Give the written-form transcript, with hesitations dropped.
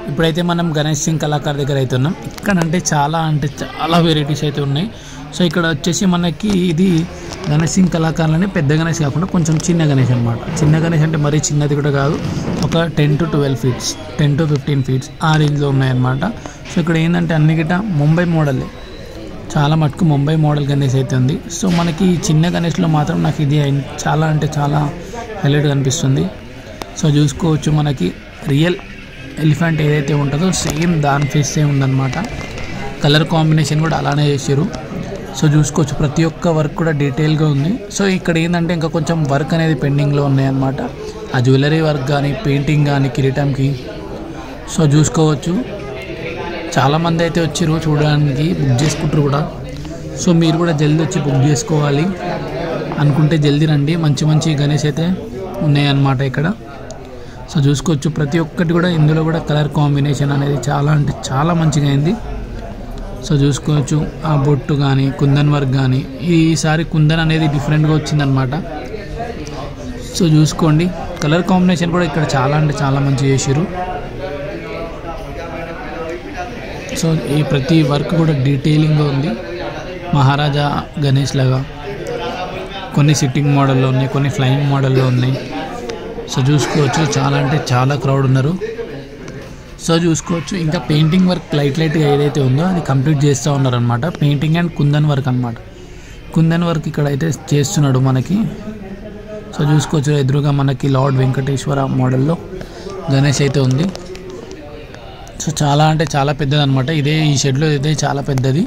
ఇప్పుడైతే మనం గణేష్ సింగ్ కళాకార్ దగ్గర అయితే ఉన్నాం. ఇక్కడ అంటే చాలా వెరైటీస్ అయితే ఉన్నాయి. సో ఇక్కడ వచ్చేసి మనకి ఇది గణేష్ సింగ్ కళాకారులని పెద్ద గణేష్ కాకుండా కొంచెం చిన్న గణేష్ అనమాట. చిన్న గణేష్ అంటే మరీ చిన్నది కూడా కాదు, ఒక 10 to 12 feet 10 to 15 feet ఆ రేంజ్లో ఉన్నాయన్నమాట. సో ఇక్కడ ఏంటంటే అన్ని గిట్ట ముంబై మోడలే, చాలా మటుకు ముంబై మోడల్ గణేష్ అయితే ఉంది. సో మనకి చిన్న గణేష్లో మాత్రం నాకు ఇది చాలా అంటే చాలా హైలైట్ కనిపిస్తుంది. సో చూసుకోవచ్చు మనకి రియల్ ఎలిఫెంట్ ఏదైతే ఉంటుందో సేమ్ దాని ఫేస్ ఉందన్నమాట. కలర్ కాంబినేషన్ కూడా అలానే చేసారు. సో చూసుకోవచ్చు ప్రతి ఒక్క వర్క్ కూడా డీటెయిల్గా ఉంది. సో ఇక్కడ ఏంటంటే ఇంకా కొంచెం వర్క్ అనేది పెండింగ్లో ఉన్నాయన్నమాట. ఆ జ్యువెలరీ వర్క్ కానీ పెయింటింగ్ కానీ కిరీటంకి. సో చూసుకోవచ్చు చాలామంది అయితే వచ్చారు చూడడానికి, బుక్ చేసుకుంటారు కూడా. సో మీరు కూడా జల్దీ వచ్చి బుక్ చేసుకోవాలి అనుకుంటే జల్దీ రండి. మంచి మంచి గణేష్ అయితే ఉన్నాయన్నమాట ఇక్కడ. సో చూసుకోవచ్చు ప్రతి ఒక్కటి కూడా ఇందులో కూడా కలర్ కాంబినేషన్ అనేది చాలా అంటే చాలా మంచిగా అయింది. సో చూసుకోవచ్చు ఆ బొట్టు కానీ కుందన్ వర్క్ కానీ, ఈసారి కుందన్ అనేది డిఫరెంట్గా వచ్చిందనమాట. సో చూసుకోండి కలర్ కాంబినేషన్ కూడా ఇక్కడ చాలా అంటే చాలా మంచిగా చేసారు. సో ఈ ప్రతి వర్క్ కూడా డీటెయిలింగ్గా ఉంది. మహారాజా గణేష్ లాగా కొన్ని సిట్టింగ్ మోడల్లో ఉన్నాయి, కొన్ని ఫ్లయింగ్ మోడల్లో ఉన్నాయి. సో చూసుకోవచ్చు చాలా అంటే చాలా క్రౌడ్ ఉన్నారు. సో చూసుకోవచ్చు ఇంకా పెయింటింగ్ వర్క్ లైట్గా ఏదైతే ఉందో అది కంప్లీట్ చేస్తూ ఉన్నారనమాట. పెయింటింగ్ అండ్ కుందన్ వర్క్ అనమాట. కుందన్ వర్క్ ఇక్కడ అయితే చేస్తున్నాడు మనకి. సో చూసుకోవచ్చు ఎదురుగా మనకి లార్డ్ వెంకటేశ్వర మోడల్లో గణేష్ అయితే ఉంది. సో చాలా అంటే చాలా పెద్దది అనమాట. ఈ షెడ్లో ఇదే చాలా పెద్దది.